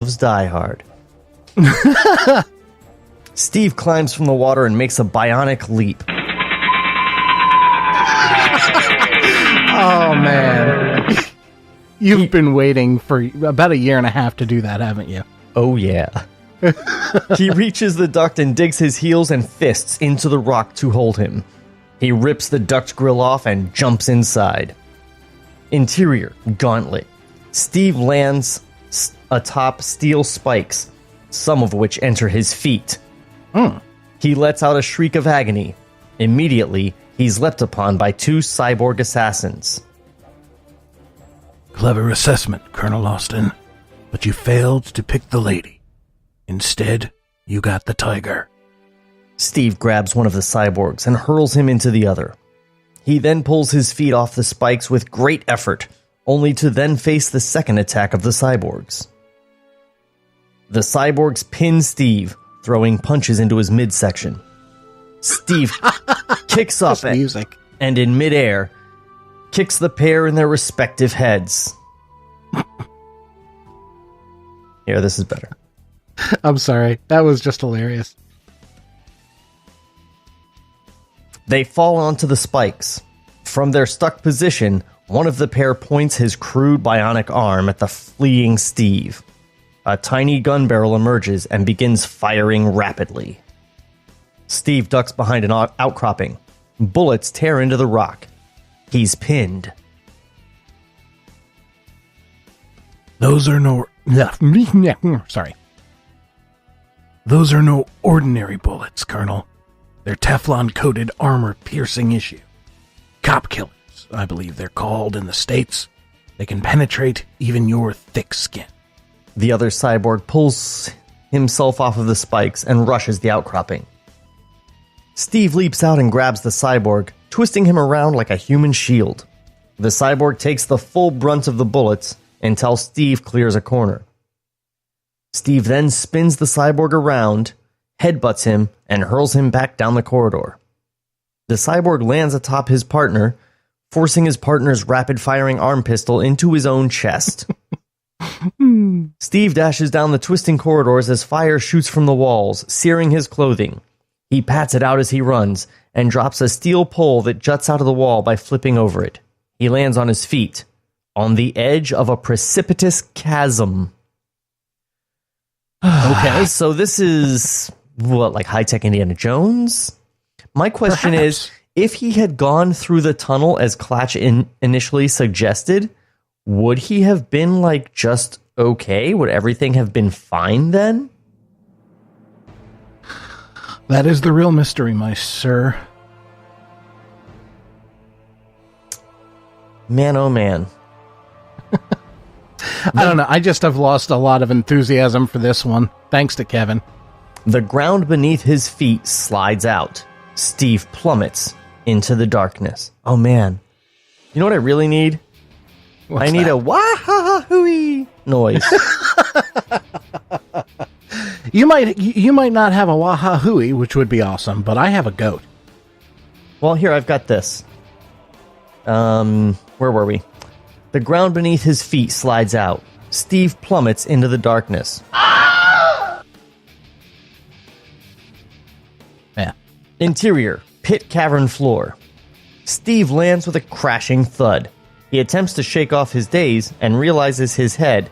loves Die Hard. Steve climbs from the water and makes a bionic leap. Oh, man. You've been waiting for about 1.5 years to do that, haven't you? Oh, yeah. He reaches the duct and digs his heels and fists into the rock to hold him. He rips the duct grill off and jumps inside. Interior, gauntlet. Steve lands atop steel spikes, some of which enter his feet. He lets out a shriek of agony. Immediately, he's leapt upon by 2 cyborg assassins. Clever assessment, Colonel Austin, but you failed to pick the lady. Instead, you got the tiger. Steve grabs one of the cyborgs and hurls him into the other. He then pulls his feet off the spikes with great effort, only to then face the second attack of the cyborgs. The cyborgs pin Steve, throwing punches into his midsection. Steve kicks up and in midair, kicks the pair in their respective heads. Here, this is better. I'm sorry. That was just hilarious. They fall onto the spikes. From their stuck position, one of the pair points his crude bionic arm at the fleeing Steve. A tiny gun barrel emerges and begins firing rapidly. Steve ducks behind an outcropping. Bullets tear into the rock. He's pinned. Those are no... Sorry. Those are no ordinary bullets, Colonel. They're Teflon-coated armor-piercing issue. Cop killers, I believe they're called in the States. They can penetrate even your thick skin. The other cyborg pulls himself off of the spikes and rushes the outcropping. Steve leaps out and grabs the cyborg, twisting him around like a human shield. The cyborg takes the full brunt of the bullets until Steve clears a corner. Steve then spins the cyborg around, headbutts him, and hurls him back down the corridor. The cyborg lands atop his partner, forcing his partner's rapid-firing arm pistol into his own chest. Steve dashes down the twisting corridors as fire shoots from the walls, searing his clothing. He pats it out as he runs, and drops a steel pole that juts out of the wall by flipping over it. He lands on his feet, on the edge of a precipitous chasm. Okay. So this is, what, like high-tech Indiana Jones? My question is, if he had gone through the tunnel as Klatch initially suggested, would he have been, like, just okay? Would everything have been fine then? That is the real mystery, my sir. Man, oh man. I don't know. I just have lost a lot of enthusiasm for this one, thanks to Kevin. The ground beneath his feet slides out. Steve plummets into the darkness. Oh man. You know what I really need? I need a wah-ha-ha-hooey noise. You might not have a wah-ha-hooey, which would be awesome, but I have a goat. Well, here, I've got this. Where were we? The ground beneath his feet slides out. Steve plummets into the darkness. Yeah. Interior, pit cavern floor. Steve lands with a crashing thud. He attempts to shake off his daze and raises his head.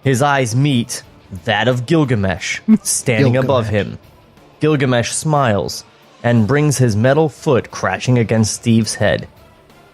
His eyes meet that of Gilgamesh, standing above him. Gilgamesh smiles and brings his metal foot crashing against Steve's head.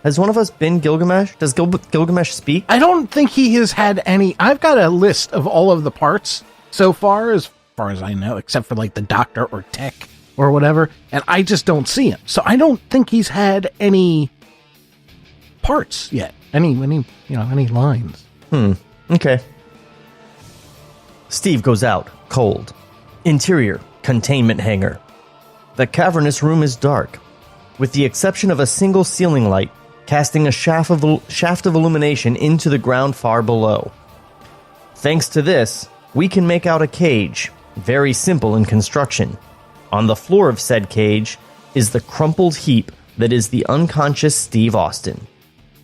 Has one of us been Gilgamesh? Does Gilgamesh speak? I don't think he has had any. I've got a list of all of the parts so far as I know, except for like the doctor or tech or whatever, and I just don't see him. So I don't think he's had any parts yet. Any lines. Okay. Steve goes out, cold. Interior, containment hangar. The cavernous room is dark, with the exception of a single ceiling light casting a shaft of illumination into the ground far below. Thanks to this, we can make out a cage, very simple in construction. On the floor of said cage is the crumpled heap that is the unconscious Steve Austin.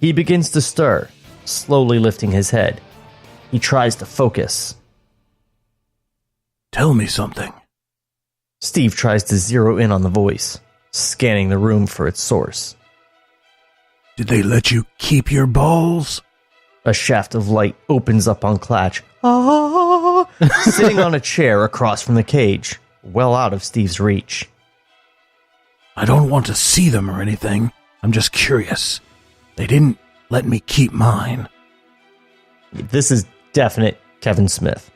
He begins to stir, slowly lifting his head. He tries to focus. Tell me something. Steve tries to zero in on the voice, scanning the room for its source. Did they let you keep your balls? A shaft of light opens up on Klatch, sitting on a chair across from the cage, well out of Steve's reach. I don't want to see them or anything. I'm just curious. They didn't let me keep mine. This is definite Kevin Smith.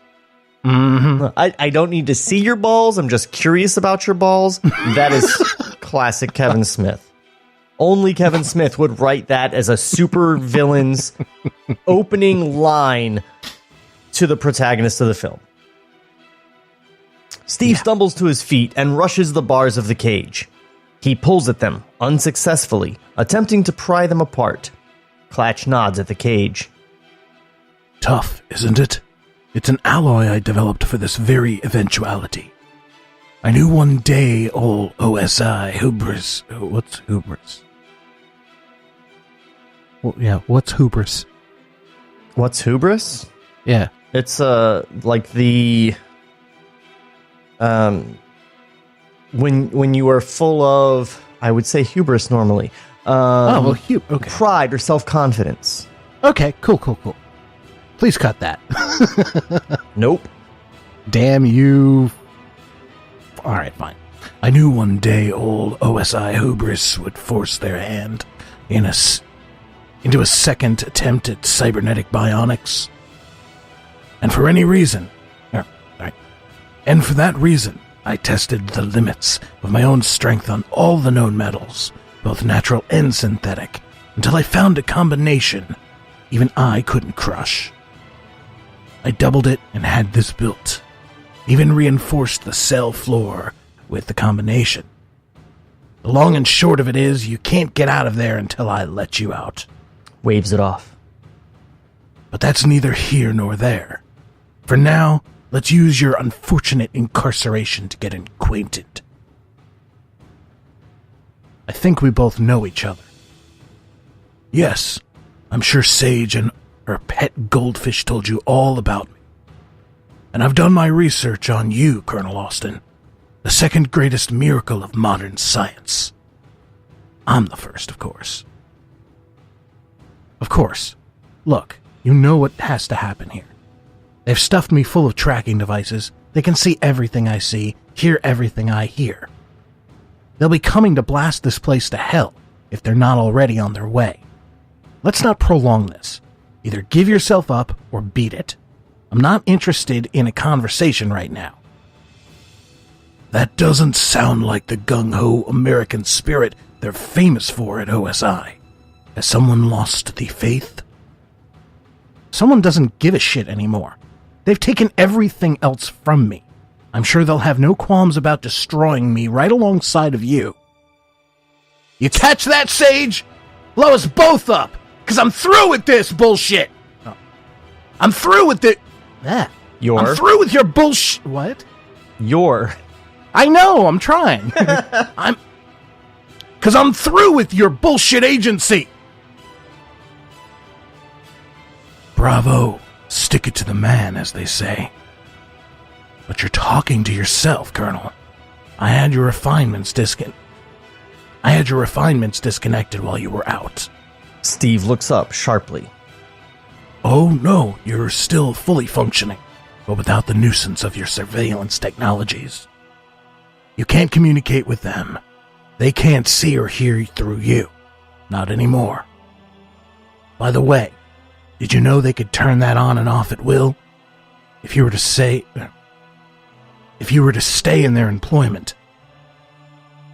Mm-hmm. I don't need to see your balls. I'm just curious about your balls. That is classic Kevin Smith. Only Kevin Smith would write that as a super villain's opening line to the protagonist of the film. Steve stumbles to his feet and rushes the bars of the cage. He pulls at them, unsuccessfully, attempting to pry them apart. Klatch nods at the cage. Tough, isn't it? It's an alloy I developed for this very eventuality. I knew one day all OSI hubris... What's hubris? Well, yeah, what's hubris? What's hubris? Yeah. It's like the when you are full of, I would say, hubris normally. Okay. Pride or self-confidence. Okay, cool. Please cut that. Nope. Damn you. All right, fine. I knew one day all OSI hubris would force their hand into a second attempt at cybernetic bionics. And for any reason, and for that reason, I tested the limits of my own strength on all the known metals, both natural and synthetic, until I found a combination even I couldn't crush. I doubled it and had this built, even reinforced the cell floor with the combination. The long and short of it is, you can't get out of there until I let you out. Waves it off. But that's neither here nor there. For now, let's use your unfortunate incarceration to get acquainted. I think we both know each other. Yes, I'm sure Sage and her pet goldfish told you all about me. And I've done my research on you, Colonel Austin. The second greatest miracle of modern science. I'm the first, of course. Of course. Look, you know what has to happen here. They've stuffed me full of tracking devices. They can see everything I see, hear everything I hear. They'll be coming to blast this place to hell, if they're not already on their way. Let's not prolong this. Either give yourself up or beat it. I'm not interested in a conversation right now. That doesn't sound like the gung-ho American spirit they're famous for at OSI. Has someone lost the faith? Someone doesn't give a shit anymore. They've taken everything else from me. I'm sure they'll have no qualms about destroying me right alongside of you. You catch that, Sage? Blow us both up, because I'm through with this bullshit. Oh. I'm through with it. I'm through with your bullshit. What? I know, I'm trying. Because I'm through with your bullshit agency. Bravo. Stick it to the man, as they say. But you're talking to yourself, Colonel. I had your refinements disconnected while you were out. Steve looks up sharply. Oh, no, you're still fully functioning, but without the nuisance of your surveillance technologies. You can't communicate with them. They can't see or hear through you. Not anymore. By the way, did you know they could turn that on and off at will? If you were to stay in their employment,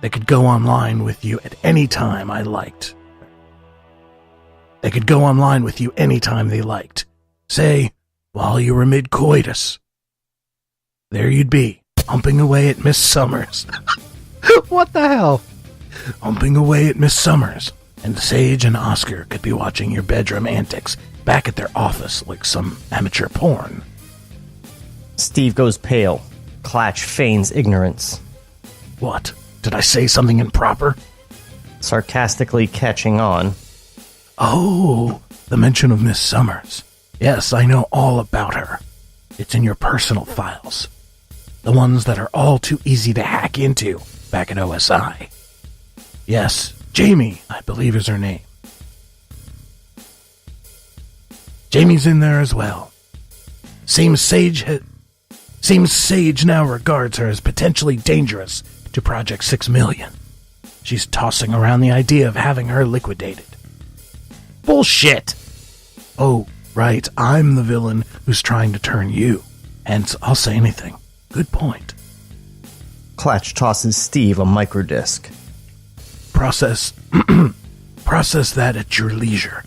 they could go online with you at any time I liked. They could go online with you anytime they liked. Say, while you were mid-coitus. There you'd be, humping away at Miss Summers. What the hell? Humping away at Miss Summers, and Sage and Oscar could be watching your bedroom antics back at their office like some amateur porn. Steve goes pale. Klatch feigns ignorance. What? Did I say something improper? Sarcastically catching on. Oh, the mention of Miss Summers. Yes, I know all about her. It's in your personal files. The ones that are all too easy to hack into back at OSI. Yes, Jamie, I believe is her name. Jamie's in there as well. Seems Sage now regards her as potentially dangerous to Project 6 Million. She's tossing around the idea of having her liquidated. Bullshit! Oh, right, I'm the villain who's trying to turn you. Hence, I'll say anything. Good point. Klatch tosses Steve a microdisc. Process that at your leisure.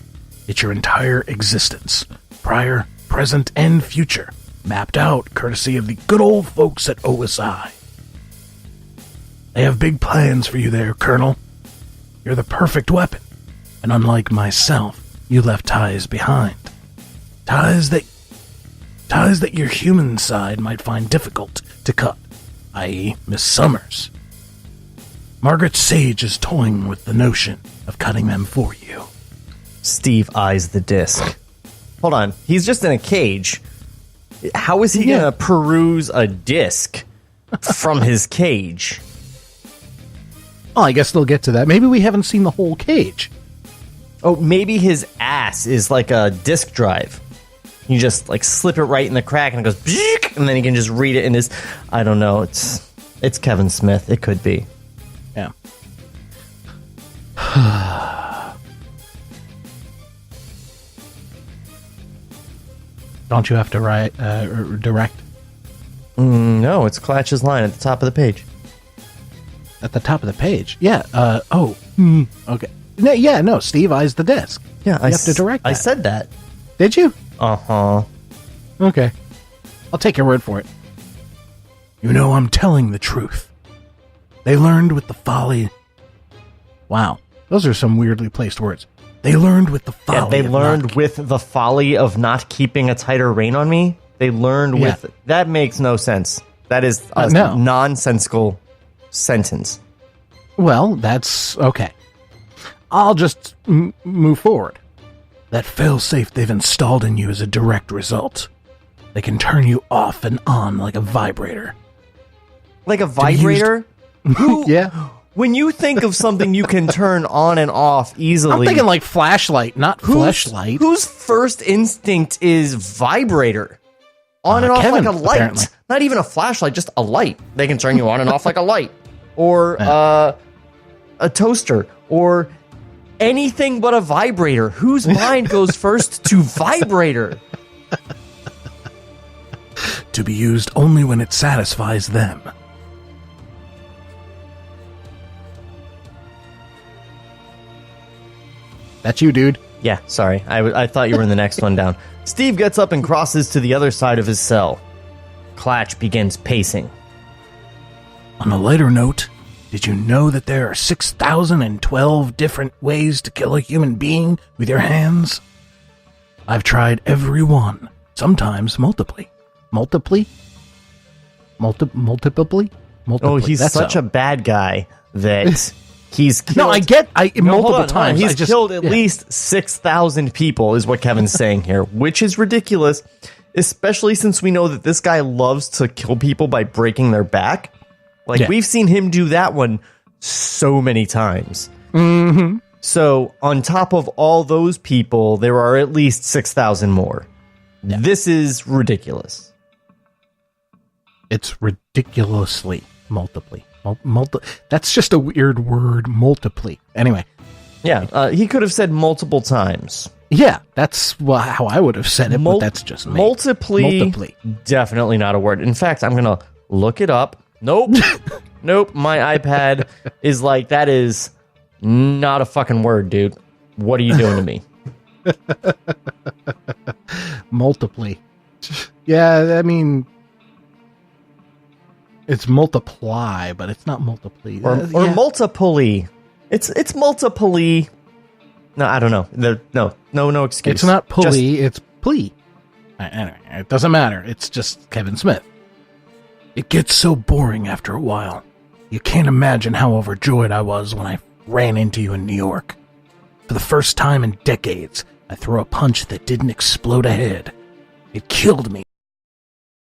It's your entire existence, prior, present, and future, mapped out courtesy of the good old folks at OSI. They have big plans for you there, Colonel. You're the perfect weapon, and unlike myself, you left ties behind. Ties that your human side might find difficult to cut, i.e. Miss Summers. Margaret Sage is toying with the notion of cutting them for you. Steve eyes the disc. Hold on, he's just in a cage. How is he gonna peruse a disc from his cage? Oh, I guess they'll get to that. Maybe we haven't seen the whole cage. Oh, maybe his ass is like a disk drive. You just like slip it right in the crack and it goes, and then he can just read it in his. I don't know. It's Kevin Smith. It could be. Yeah. Don't you have to write direct? No, it's Klatch's line at the top of the page. At the top of the page? Yeah. Okay. No, Steve eyes the disc. Yeah, you have to direct that. I said that. Did you? Uh-huh. Okay. I'll take your word for it. You know I'm telling the truth. They learned with the folly... Wow. Those are some weirdly placed words. They learned with the folly Yeah, they learned with the folly of not keeping a tighter rein on me. They learned with... That makes no sense. That is a nonsensical sentence. Well, that's okay. I'll just move forward. That failsafe they've installed in you is a direct result. They can turn you off and on like a vibrator. Like a vibrator? Yeah. When you think of something you can turn on and off easily... I'm thinking like flashlight, not fleshlight. Whose first instinct is vibrator? On and off Kevin's, like a light. apparently. Not even a flashlight, just a light. They can turn you on and off like a light. Or a toaster. Or anything but a vibrator. Whose mind goes first to vibrator? To be used only when it satisfies them. That's you, dude. Yeah, sorry. I thought you were in the next one down. Steve gets up and crosses to the other side of his cell. Klatch begins pacing. On a lighter note, did you know that there are 6,012 different ways to kill a human being with your hands? I've tried every one, sometimes multiply. Multiply? Oh, he's such a bad guy that he's killed... No, I get multiple times. He's killed at least 6,000 people is what Kevin's saying here, which is ridiculous, especially since we know that this guy loves to kill people by breaking their back. We've seen him do that one so many times. Mm-hmm. So, on top of all those people, there are at least 6,000 more. Yeah. This is ridiculous. It's ridiculously multiply. That's just a weird word, multiply. Anyway. Yeah, he could have said multiple times. Yeah, that's how I would have said it, but that's just me. Multiply, definitely not a word. In fact, I'm going to look it up. Nope. Nope, my iPad is like, that is not a fucking word, dude. What are you doing to me? Multiply. Yeah, I mean... It's multiply, but it's not multiply. Or multiply. It's multiply. No, I don't know. No excuse. It's not pulley, it's plea. Anyway, it doesn't matter. It's just Kevin Smith. It gets so boring after a while. You can't imagine how overjoyed I was when I ran into you in New York. For the first time in decades, I threw a punch that didn't explode a head. It killed me